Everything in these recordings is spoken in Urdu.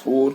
4।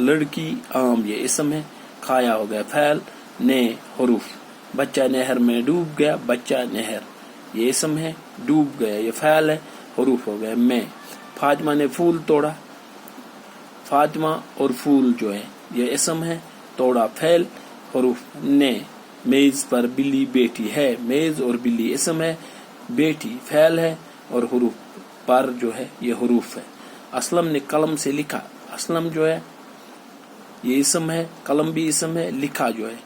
لڑکی عام یہ اسم ہے، کھایا ہو گیا فعل، نے حروف. بچہ نہر میں ڈوب گیا، بچہ نہر یہ اسم ہے، ڈوب گیا یہ فعل ہے، حروف ہو گئے میں. فاطمہ نے پھول توڑا، فاطمہ اور پھول جو ہے یہ اسم ہے، توڑا فعل، حروف نے. میز پر بلی بیٹھی ہے، میز اور بلی اسم ہے، بیٹھی فعل ہے اور حروف پر جو ہے یہ حروف ہے. اسلم نے قلم سے لکھا، اسلم جو ہے یہ اسم ہے، قلم بھی اسم ہے، لکھا جو ہے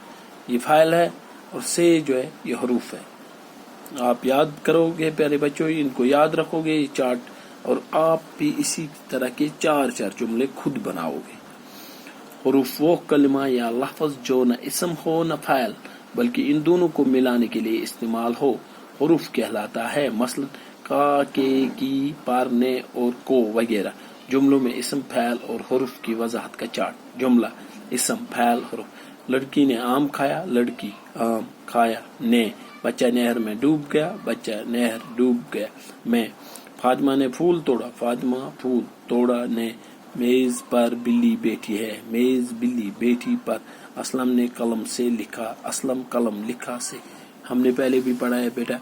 یہ فاعل ہے اور سے جو ہے یہ حروف ہے. آپ یاد کرو گے پیارے بچوں، ان کو یاد رکھو گے یہ چارٹ، اور آپ بھی اسی طرح کے 4 جملے خود بناؤ گے. حروف وہ کلمہ یا لفظ جو نہ اسم ہو نہ فاعل بلکہ ان دونوں کو ملانے کے لیے استعمال ہو، حروف کہلاتا ہے. مثلا کا، کے، کی، پر، نے اور کو وغیرہ. جملوں میں اسم، فعل اور حروف کی وضاحت کا چارٹ. جملہ اسم، فعل، حروف. لڑکی نے آم کھایا، لڑکی آم کھایا. نے بچہ نہر میں ڈوب گیا، بچہ نہر ڈوب گیا. میں فاطمہ نے پھول توڑا، فاطمہ پھول توڑا. نے میز پر بلی بیٹھی ہے، میز بلی بیٹھی پر. اسلم نے قلم سے لکھا، اسلم قلم لکھا سے. ہم نے پہلے بھی پڑھا ہے بیٹا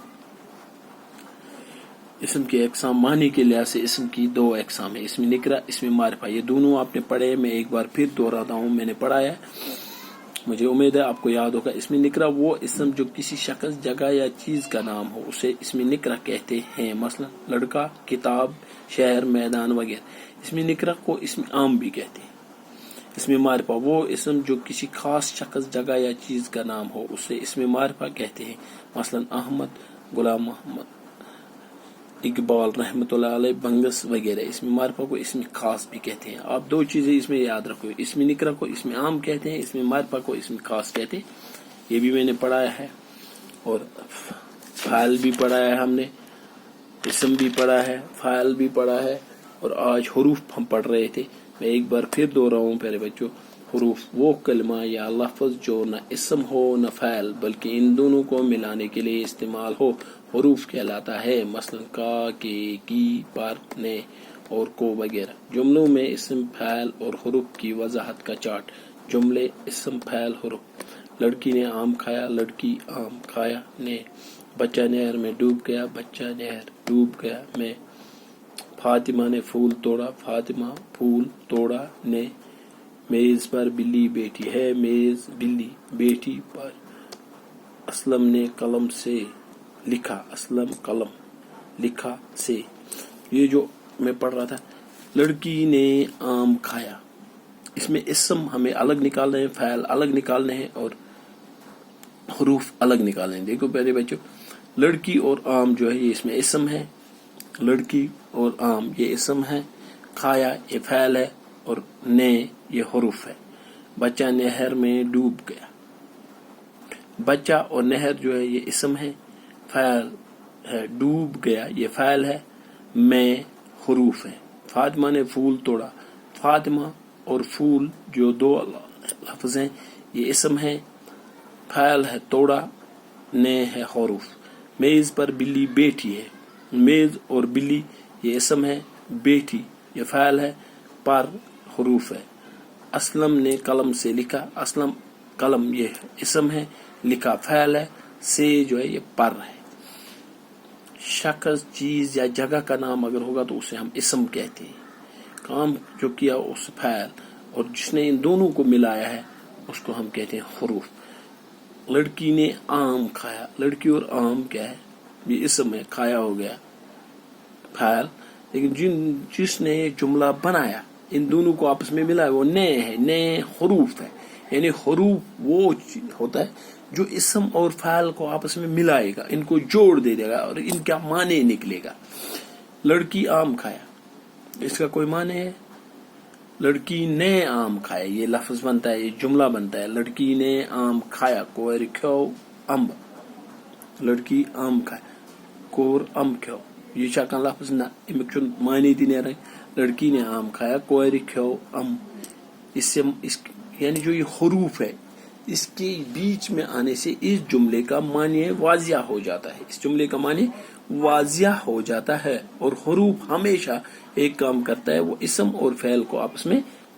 اسم کے اقسام. معنی کے لحاظ سے اسم کی 2 اقسام ہیں، اسم نکرہ، اسم معرفہ. یہ دونوں آپ نے پڑھے، میں ایک بار پھر دہراتا ہوں، میں نے پڑھا ہے، مجھے امید ہے آپ کو یاد ہوگا. اسم نکرہ وہ اسم جو کسی شخص، جگہ یا چیز کا نام ہو، اسے اسم نکرہ کہتے ہیں. مثلا لڑکا، کتاب، شہر، میدان وغیرہ. اسم نکرہ کو اسم عام بھی کہتے ہیں. اسم معرفہ وہ اسم جو کسی خاص شخص، جگہ یا چیز کا نام ہو، اسے اسم معرفہ کہتے ہیں. مثلا احمد، غلام محمد، اقبال رحمۃ اللہ علیہ، بنگس وغیرہ. اسم معرفہ کو اسم خاص بھی کہتے ہیں. آپ 2 چیزیں اس میں یاد رکھو، اسم نکرہ کو اسم عام کہتے ہیں، اسم معرفہ کو اسم خاص کہتے ہیں. یہ بھی میں نے پڑھایا ہے. اور فاعل بھی پڑھایا ہے ہم نے، اسم بھی پڑھا ہے، فاعل بھی پڑھا ہے، اور آج حروف ہم پڑھ رہے تھے. میں ایک بار پھر دوہراؤں ہوں پیارے بچوں. حروف وہ کلمہ یا لفظ جو نہ اسم ہو نہ فاعل بلکہ ان دونوں کو ملانے کے لیے استعمال ہو، حروف کہلاتا ہے. مثلا کا، کے، کی، پر، نے اور کو وغیرہ. جملوں میں اسم، فاعل اور حروف کی وضاحت کا چارٹ. جملے اسم، فاعل، حروف. لڑکی نے آم کھایا، لڑکی آم کھایا. نے بچہ نہر میں ڈوب گیا، بچہ نہر ڈوب گیا. میں فاطمہ نے پھول توڑا، فاطمہ پھول توڑا. نے میز پر بلی بیٹھی ہے، میز بلی بیٹھی پر. اسلم نے قلم سے لکھا، اسلم قلم لکھا سے. یہ جو میں پڑھ رہا تھا، لڑکی نے آم کھایا، اس میں اسم ہمیں الگ نکالنے ہیں، فاعل الگ نکالنے ہیں اور حروف الگ نکالنے ہیں. دیکھو پہلے بچوں، لڑکی اور آم جو ہے یہ اس میں اسم ہے، لڑکی اور آم یہ اسم ہے، کھایا یہ فعل ہے اور نے یہ حروف ہے. بچہ نہر میں ڈوب گیا، بچہ اور نہر جو ہے یہ اسم ہے، فعل ہے. ڈوب گیا یہ فعل ہے، میں حروف ہے. فاطمہ نے پھول توڑا، فاطمہ اور پھول جو 2 لفظ ہیں یہ اسم ہے، فعل ہے توڑا، نے ہے حروف. میز پر بلی بیٹھی ہے، میز اور بلی یہ اسم ہے، بیٹھی یہ فعل ہے، پر حروف ہے. اسلم نے قلم سے لکھا، اسلم قلم یہ اسم ہے، لکھا فعل ہے، سے جو ہے یہ پر ہے. شخص، چیز یا جگہ کا نام اگر ہوگا تو اسے ہم اسم کہتے ہیں. کام جو کیا اس فعل، اور جس نے ان دونوں کو ملایا ہے اس کو ہم کہتے ہیں حروف. لڑکی نے آم کھایا، لڑکی اور آم کیا ہے، یہ اسم ہے، کھایا ہو گیا فعل. لیکن جس نے یہ جملہ بنایا، ان دونوں کو آپس میں ملا ہے، وہ نے ہے، نے حروف ہے. یعنی حروف وہ ہوتا ہے جو اسم اور فعل کو آپس میں ملائے گا، ان کو جوڑ دے گا اور ان کا معنی نکلے گا. لڑکی آم کھایا، اس کا کوئی معنی ہے؟ لڑکی نے آم کھایا، یہ لفظ بنتا ہے، یہ جملہ بنتا ہے. لڑکی نے آم کھایا، کوئر کھو امب، لڑکی آم کھایا، کور ام کھو. یہ شکن لفظ نہ امیک چھ معنی تھی نیران. لڑکی نے آم کھایا، کوئر کھو ام. اس سے یعنی جو یہ حروف ہے اس کے بیچ میں آنے سے اس جملے کا معنی واضح ہو جاتا ہے، اس جملے کا معنی واضح ہو جاتا ہے. اور حروف ہمیشہ ایک کام کرتا ہے، وہ اسم اور فعل کو آپس میں